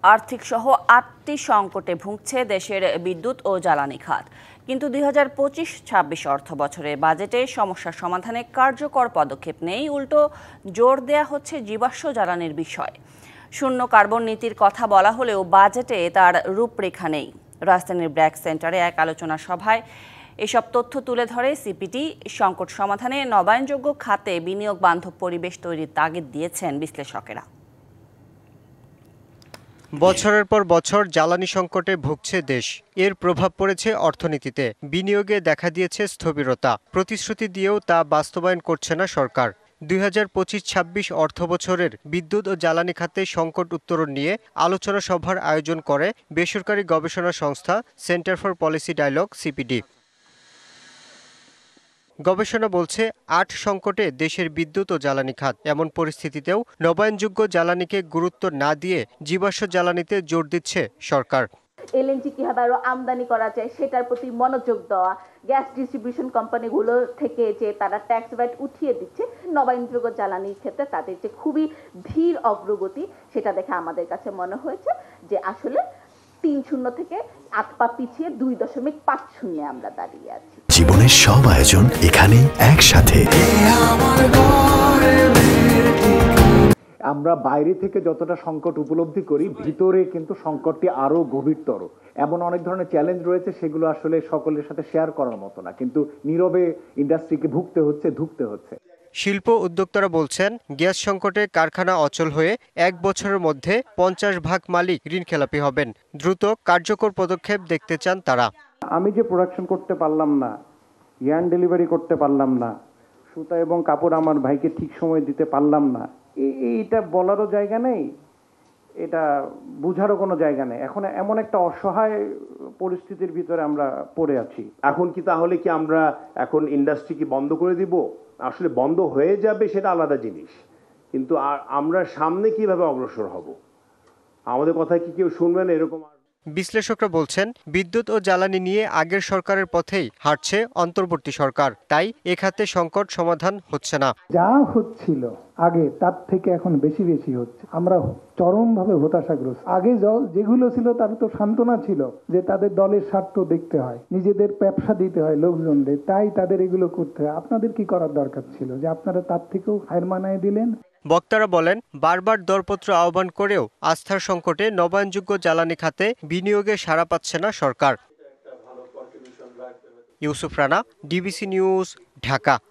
আর্থিক সহ ৮টি সংকটে ভুগছে দেশের বিদ্যুৎ ও জ্বালানি খাত। কিন্তু ২০২৫-২৬ অর্থবছরে বাজেটে সমস্যা সমাধানে কার্যকর পদক্ষেপ নেই, উল্টো জোর দেয়া হচ্ছে জীবাশ্ম জ্বালানির বিষয়। শূন্য কার্বন নীতির কথা বলা হলেও বাজেটে তার রূপরেখা নেই। রাজধানীর ব্র্যাক সেন্টারে এক আলোচনা সভায় এসব তথ্য তুলে ধরে সিপিডি। সংকট সমাধানে নবায়নযোগ্য খাতে বিনিয়োগ বান্ধব পরিবেশ তৈরির তাগিদ দিয়েছেন বিশ্লেষকেরা। বছরের পর বছর জ্বালানি সংকটে ভুগছে দেশ। এর প্রভাব পড়েছে অর্থনীতিতে, বিনিয়োগে দেখা দিয়েছে স্থবিরতা। প্রতিশ্রুতি দিয়েও তা বাস্তবায়ন করছে না সরকার। ২০২৫-২৬ অর্থবছরের বিদ্যুৎ ও জ্বালানি খাতে সংকট উত্তরণ নিয়ে আলোচনা সভার আয়োজন করে বেসরকারি গবেষণা সংস্থা centre for policy dialogue CPD. গবেষণা বলছে ৮ সংকটে দেশের বিদ্যুৎ ও জ্বালানি খাত। এমন পরিস্থিতিতেও নবায়নযোগ্য জ্বালানিকে গুরুত্ব না দিয়ে জীবাশ্ম জ্বালানিতে জোর দিচ্ছে সরকার। এলএনজি কিভাবে আরো আমদানি করা যায় সেটার প্রতি মনোযোগ দেওয়া, গ্যাস ডিস্ট্রিবিউশন কোম্পানিগুলো থেকে যে তারা ট্যাক্স ভ্যাট উঠিয়ে দিচ্ছে, নবায়নযোগ্য জ্বালানির ক্ষেত্রে তাদের যে খুবই ধীর অগ্রগতি, সেটা দেখে আমাদের কাছে মনে হয়েছে যে আসলে ৩-০ থেকে ৮ পা পিছিয়ে ২.৫-০ আমরা দাঁড়িয়ে আছি। জীবনের সব আয়োজন এখানে একসাথে। আমরা বাইরে থেকে যতটা সংকট উপলব্ধি করি, ভিতরে কিন্তু সংকটটি আরো গভীরতর। এমন অনেক ধরনের চ্যালেঞ্জ রয়েছে, সেগুলো আসলে সকলের সাথে শেয়ার করার মতো না, কিন্তু নীরবে ইন্ডাস্ট্রিকে ধুঁকতে হচ্ছে। শিল্প উদ্যোক্তারা বলছেন, গ্যাস সংকটে কারখানা অচল হয়ে ১ বছরের মধ্যে ৫০% মালিক ঋণখেলাপি হবেন। দ্রুত কার্যকর পদক্ষেপ দেখতে চান তারা। আমি যে প্রোডাকশন করতে পারলাম না, ইয়ার্ন ডেলিভারি করতে পারলাম না, সুতা এবং কাপড় আমার ভাইকে ঠিক সময় দিতে পারলাম না, এইটা বলারও জায়গা নেই, এটা বুঝারও কোনো জায়গা নেই। এখন এমন একটা অসহায় পরিস্থিতির ভিতরে আমরা পড়ে আছি। এখন কি তাহলে কি আমরা এখন ইন্ডাস্ট্রি কি বন্ধ করে দিব? আসলে বন্ধ হয়ে যাবে সেটা আলাদা জিনিস, কিন্তু আমরা সামনে কিভাবে অগ্রসর হব, আমাদের কথা কি কেউ শুনবেন এরকম? বিশ্লেষকরা বলছেন, বিদ্যুৎ ও জ্বালানি নিয়ে আগের সরকারের পথেই হাঁটছে অন্তর্বর্তী সরকার। তাই এ খাতে সংকট সমাধান হচ্ছে না। যা হচ্ছিল আগে তার থেকে এখন বেশি হচ্ছে। আমরা চরমভাবে হতাশাগ্রস্ত। আগে যেগুলো ছিল তার তো সান্ত্বনা ছিল যে তাদের দলের স্বার্থ দেখতে হয়, নিজেদের ব্যবসা দিতে হয় লোকজনদের, তাই তাদের এগুলো করতে হয়। আপনাদের কি করার দরকার ছিল যে আপনারা তার থেকেও হার মানায় দিলেন? বক্তারা বলেন, বারবার দরপত্র আহ্বান করেও আস্থার সংকটে নবায়নযোগ্য জ্বালানি খাতে বিনিয়োগে সাড়া পাচ্ছে না সরকার। Yusuf Rana, DBC news, Dhaka.